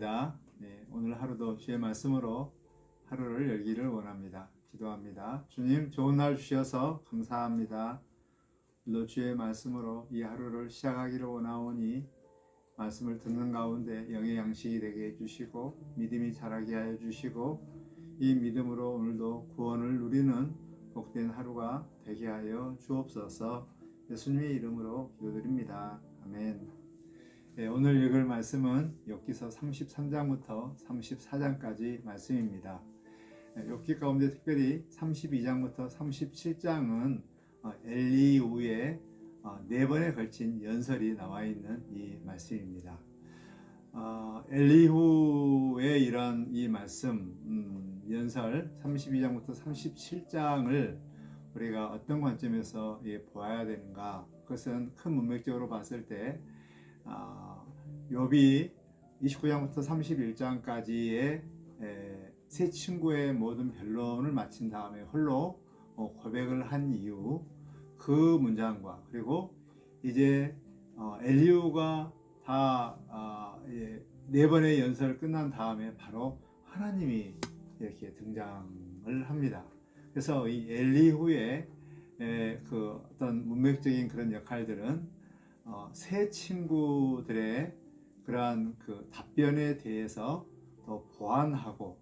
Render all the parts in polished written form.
주일입니다. 네, 오늘 하루도 주의 말씀으로 하루를 열기를 원합니다. 기도합니다. 주님, 좋은 날 주셔서 감사합니다. 오늘도 주의 말씀으로 이 하루를 시작하기를 원하오니 말씀을 듣는 가운데 영의 양식이 되게 해주시고 믿음이 자라게 하여 주시고 이 믿음으로 오늘도 구원을 누리는 복된 하루가 되게 하여 주옵소서. 예수님의 이름으로 기도드립니다. 아멘. 네, 오늘 읽을 말씀은 욥기서 33장부터 34장까지 말씀입니다. 욥기 가운데 특별히 32장부터 37장은 엘리후의 4번에 걸친 연설이 나와 있는 이 말씀입니다. 엘리후의 이런 이 말씀, 연설 32장부터 37장을 우리가 어떤 관점에서 보아야 되는가? 그것은 큰 문맥적으로 봤을 때 욥이 29장부터 31장까지의 세 친구의 모든 변론을 마친 다음에 홀로 고백을 한 이유, 그 문장과 그리고 이제 엘리후가 다 4번의 연설을 끝난 다음에 바로 하나님이 이렇게 등장을 합니다. 그래서 이 엘리후의 그 어떤 문맥적인 그런 역할들은 세 친구들의 그러한 그 답변에 대해서 더 보완하고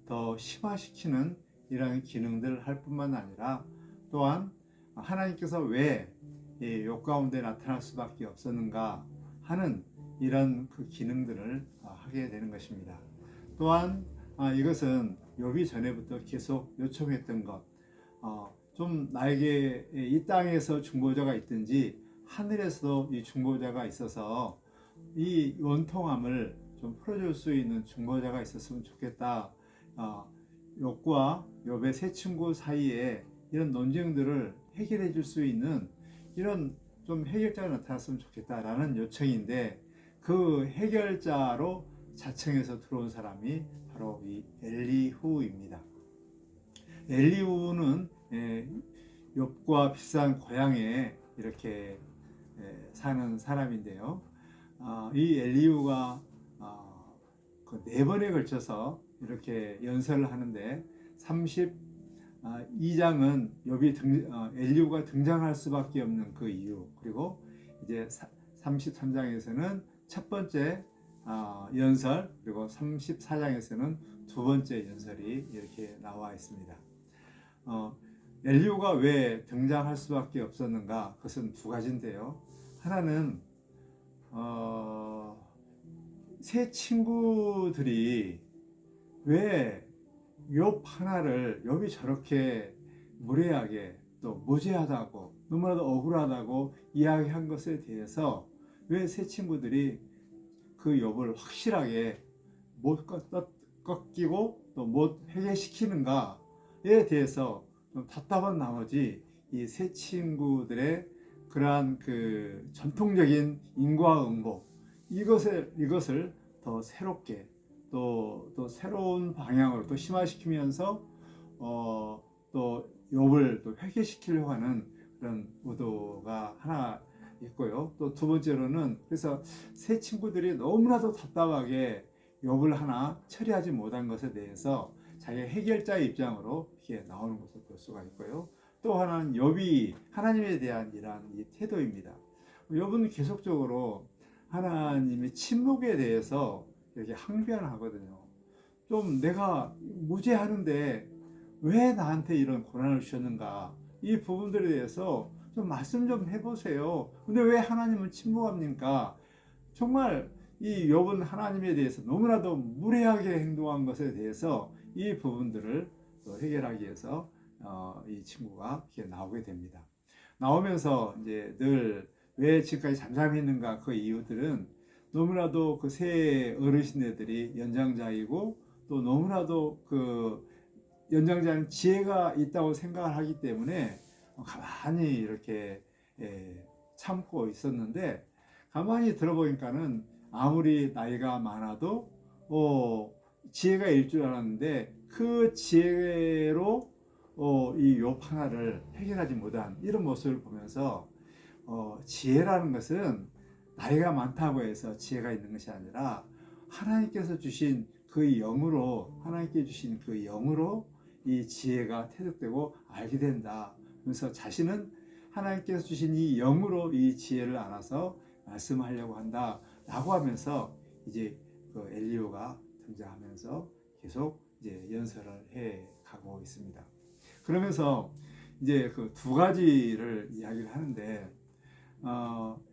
더 심화시키는 이런 기능들을 할 뿐만 아니라 또한 하나님께서 왜 욥 가운데 나타날 수밖에 없었는가 하는 이런 그 기능들을 하게 되는 것입니다. 또한 이것은 욥이 전에부터 계속 요청했던 것, 좀 나에게 이 땅에서 중보자가 있든지 하늘에서도 이 중보자가 있어서 이 원통함을 좀 풀어줄 수 있는 중보자가 있었으면 좋겠다. 욥과 욥의 세 친구 사이에 이런 논쟁들을 해결해 줄 수 있는 이런 좀 해결자가 나타났으면 좋겠다라는 요청인데, 그 해결자로 자청해서 들어온 사람이 바로 이 엘리후입니다. 엘리후는 욥과 비슷한 고향에 이렇게 사는 사람인데요. 이 엘리후가 그 4번에 걸쳐서 이렇게 연설을 하는데 32장은 엘리후가 등장할 수밖에 없는 그 이유, 그리고 이제 33장에서는 첫 번째 연설, 그리고 34장에서는 두 번째 연설이 이렇게 나와 있습니다. 엘리후가 왜 등장할 수밖에 없었는가? 그것은 두 가지인데요. 하나는 세 친구들이 왜 욥 하나를, 욥이 저렇게 무례하게 또 무죄하다고 너무나도 억울하다고 이야기한 것에 대해서 왜 세 친구들이 그 욥을 확실하게 못 꺾이고 또 못 해결시키는가에 대해서 좀 답답한 나머지 이 세 친구들의 그러한 그 전통적인 인과응보, 이것을 더 새롭게 또 새로운 방향으로 또 심화시키면서 또 욥을 또 회개시키려고 하는 그런 의도가 하나 있고요. 또 두 번째로는 그래서 세 친구들이 너무나도 답답하게 욥을 하나 처리하지 못한 것에 대해서 자기 해결자의 입장으로 이렇게 나오는 것을 볼 수가 있고요. 또 하나는 욥이 하나님에 대한 이러한 이 태도입니다. 욥은 계속적으로 하나님의 침묵에 대해서 이렇게 항변하거든요. 좀 내가 무죄하는데 왜 나한테 이런 고난을 주셨는가, 이 부분들에 대해서 좀 말씀 좀 해보세요. 근데 왜 하나님은 침묵합니까? 정말 이 욥은 하나님에 대해서 너무나도 무례하게 행동한 것에 대해서 이 부분들을 또 해결하기 위해서 이 친구가 이렇게 나오게 됩니다. 나오면서 이제 늘 왜 지금까지 잠잠했는가, 그 이유들은 너무나도 그 세 어르신들이 연장자이고 또 너무나도 그 연장자는 지혜가 있다고 생각을 하기 때문에 가만히 이렇게 참고 있었는데, 가만히 들어보니까는 아무리 나이가 많아도 지혜가 일 줄 알았는데 그 지혜로 이 욥 하나를 해결하지 못한 이런 모습을 보면서 지혜라는 것은 나이가 많다고 해서 지혜가 있는 것이 아니라 하나님께서 주신 그 영으로, 하나님께 주신 그 영으로 이 지혜가 태득되고 알게 된다. 그래서 자신은 하나님께서 주신 이 영으로 이 지혜를 알아서 말씀하려고 한다 라고 하면서 이제 그 엘리후가 등장하면서 계속 이제 연설을 해 가고 있습니다. 그러면서 이제 그 두 가지를 이야기를 하는데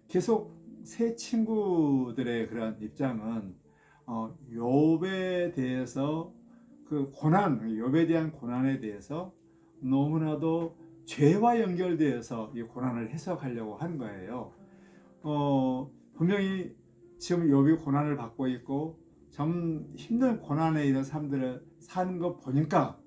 계속 세 친구들의 그런 입장은 욥에 대해서 그 고난, 욥에 대한 고난에 대해서 너무나도 죄와 연결되어서 이 고난을 해석하려고 한 거예요. 분명히 지금 욥이 고난을 받고 있고 참 힘든 고난에 이런 사람들을 사는 거 보니까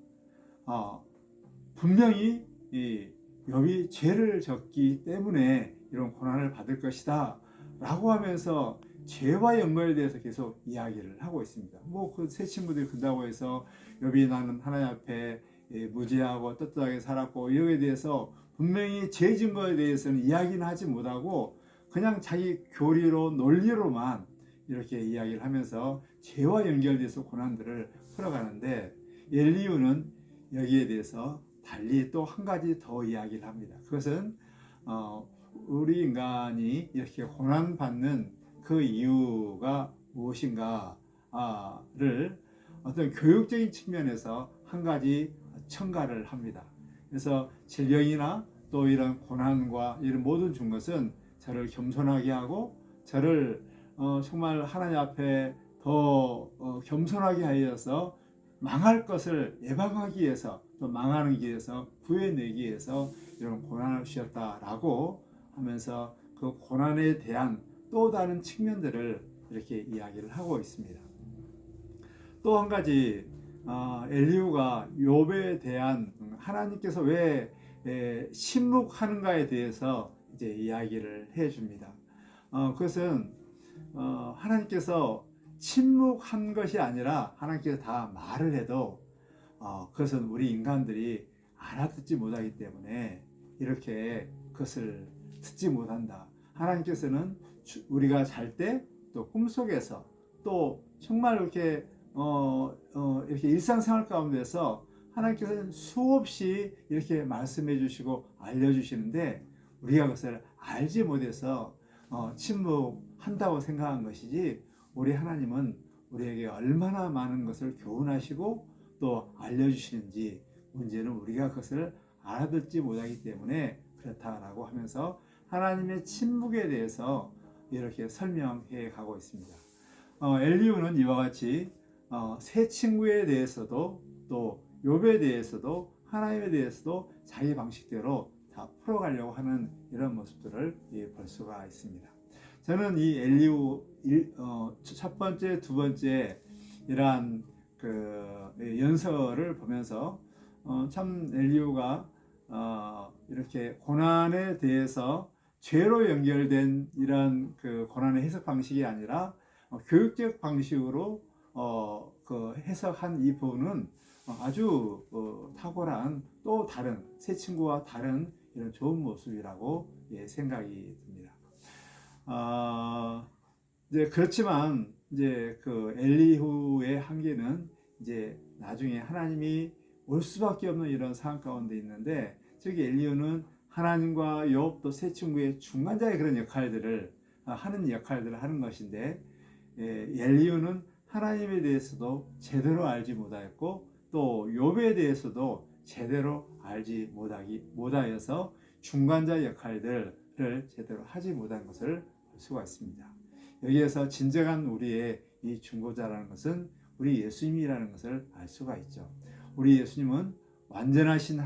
분명히 이 욥이 죄를 졌기 때문에 이런 고난을 받을 것이다 라고 하면서 죄와 연결돼서 계속 이야기를 하고 있습니다. 뭐 그 세 친구들이 그런다고 해서 욥이 나는 하나님 앞에 무죄하고 떳떳하게 살았고 이거에 대해서 분명히 죄 진 거에 대해서는 이야기는 하지 못하고 그냥 자기 교리로 논리로만 이렇게 이야기를 하면서 죄와 연결돼서 고난들을 풀어가는데 엘리후는 여기에 대해서 달리 또 한 가지 더 이야기를 합니다. 그것은 우리 인간이 이렇게 고난받는 그 이유가 무엇인가를 어떤 교육적인 측면에서 한 가지 첨가를 합니다. 그래서 질병이나 또 이런 고난과 이런 모든 준 것은 저를 겸손하게 하고 저를 정말 하나님 앞에 더 겸손하게 하여서 망할 것을 예방하기 위해서 또 망하는 길에서 구해내기 위해서 이런 고난을 주셨다라고 하면서 그 고난에 대한 또 다른 측면들을 이렇게 이야기를 하고 있습니다. 또 한 가지 엘리후가 욥에 대한 하나님께서 왜 침묵하는가에 대해서 이제 이야기를 해줍니다. 그것은 하나님께서 침묵한 것이 아니라 하나님께서 다 말을 해도 그것은 우리 인간들이 알아듣지 못하기 때문에 이렇게 그것을 듣지 못한다. 하나님께서는 우리가 잘 때 또 꿈속에서 또 정말 이렇게 이렇게 일상생활 가운데서 하나님께서는 수없이 이렇게 말씀해 주시고 알려주시는데 우리가 그것을 알지 못해서 침묵한다고 생각한 것이지 우리 하나님은 우리에게 얼마나 많은 것을 교훈하시고 또 알려주시는지 문제는 우리가 그것을 알아듣지 못하기 때문에 그렇다라고 하면서 하나님의 침묵에 대해서 이렇게 설명해 가고 있습니다. 엘리후는 이와 같이 세 친구에 대해서도 또 욥에 대해서도 하나님에 대해서도 자기 방식대로 다 풀어가려고 하는 이런 모습들을 볼 수가 있습니다. 저는 이 엘리후 첫 번째, 두 번째 이러한 그 연설을 보면서 참 엘리후가 이렇게 고난에 대해서 죄로 연결된 이런 그 고난의 해석 방식이 아니라 교육적 방식으로 그 해석한 이 부분은 아주 탁월한 또 다른 새 친구와 다른 이런 좋은 모습이라고 생각이 듭니다. 이제 그렇지만 이제 그 엘리후의 한계는 이제 나중에 하나님이 올 수밖에 없는 이런 상황 가운데 있는데 저기 엘리후는 하나님과 욥 또 세 친구의 중간자의 그런 역할들을 하는 것인데 엘리후는 하나님에 대해서도 제대로 알지 못하였고 또 욥에 대해서도 제대로 알지 못하여서 중간자 역할들을 제대로 하지 못한 것을 볼 수가 있습니다. 여기에서 진정한 우리의 이 중보자라는 것은 우리 예수님이라는 것을 알 수가 있죠. 우리 예수님은 완전하신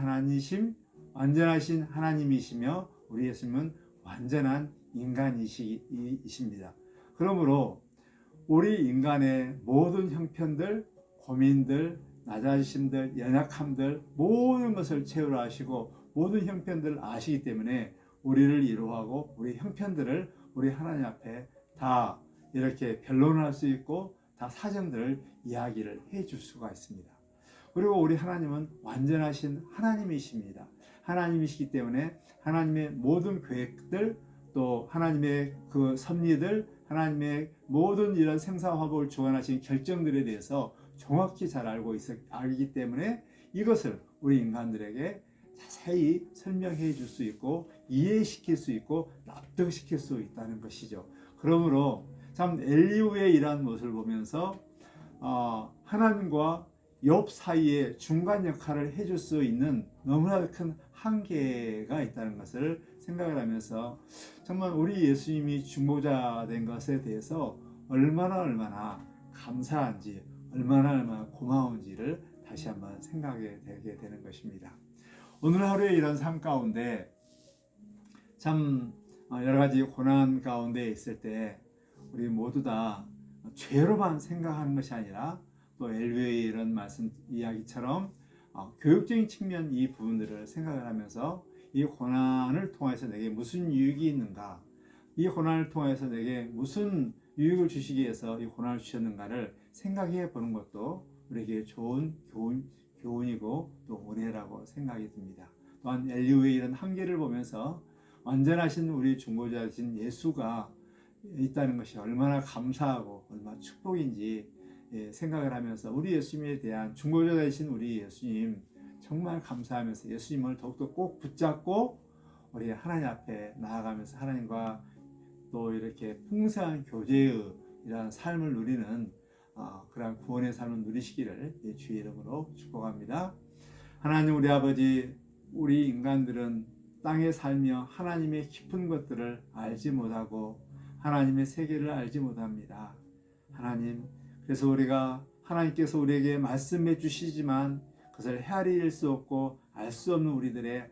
하나님이시며 우리 예수님은 완전한 인간이십니다. 그러므로 우리 인간의 모든 형편들, 고민들, 낮아지심들, 연약함들 모든 것을 채우려 하시고 모든 형편들을 아시기 때문에 우리를 위로하고 우리 형편들을 우리 하나님 앞에 다 이렇게 변론할 수 있고 다 사정들을 이야기를 해줄 수가 있습니다. 그리고 우리 하나님은 완전하신 하나님이십니다. 하나님이시기 때문에 하나님의 모든 계획들 또 하나님의 그 섭리들 하나님의 모든 이런 생사화복을 주관하신 결정들에 대해서 정확히 잘 알기 때문에 이것을 우리 인간들에게 자세히 설명해 줄 수 있고 이해시킬 수 있고 납득시킬 수 있다는 것이죠. 그러므로 참 엘리후의 이러한 모습을 보면서 하나님과 욥 사이에 중간 역할을 해줄 수 있는 너무나 큰 한계가 있다는 것을 생각을 하면서 정말 우리 예수님이 중보자 된 것에 대해서 얼마나 감사한지 얼마나 고마운지를 다시 한번 생각하게 되게 되는 것입니다. 오늘 하루의 이런 삶 가운데 참 여러 가지 고난 가운데 있을 때 우리 모두 다 죄로만 생각하는 것이 아니라 또 엘리후의 이런 말씀 이야기처럼 교육적인 측면 이 부분들을 생각을 하면서 이 고난을 통해서 내게 무슨 유익이 있는가, 이 고난을 통해서 내게 무슨 유익을 주시기 위해서 이 고난을 주셨는가를 생각해 보는 것도 우리에게 좋은 교훈이고 또 은혜라고 생각이 듭니다. 또한 엘리후의 이런 한계를 보면서 완전하신 우리 중보자이신 예수가 있다는 것이 얼마나 감사하고 얼마나 축복인지 생각을 하면서 우리 예수님에 대한 중보자이신 우리 예수님 정말 감사하면서 예수님을 더욱더 꼭 붙잡고 우리 하나님 앞에 나아가면서 하나님과 또 이렇게 풍성한 교제의 이러한 삶을 누리는 그러한 구원의 삶을 누리시기를 주의 이름으로 축복합니다. 하나님 우리 아버지, 우리 인간들은 땅에 살며 하나님의 깊은 것들을 알지 못하고 하나님의 세계를 알지 못합니다. 하나님, 그래서 우리가 하나님께서 우리에게 말씀해 주시지만 그것을 헤아릴 수 없고 알 수 없는 우리들의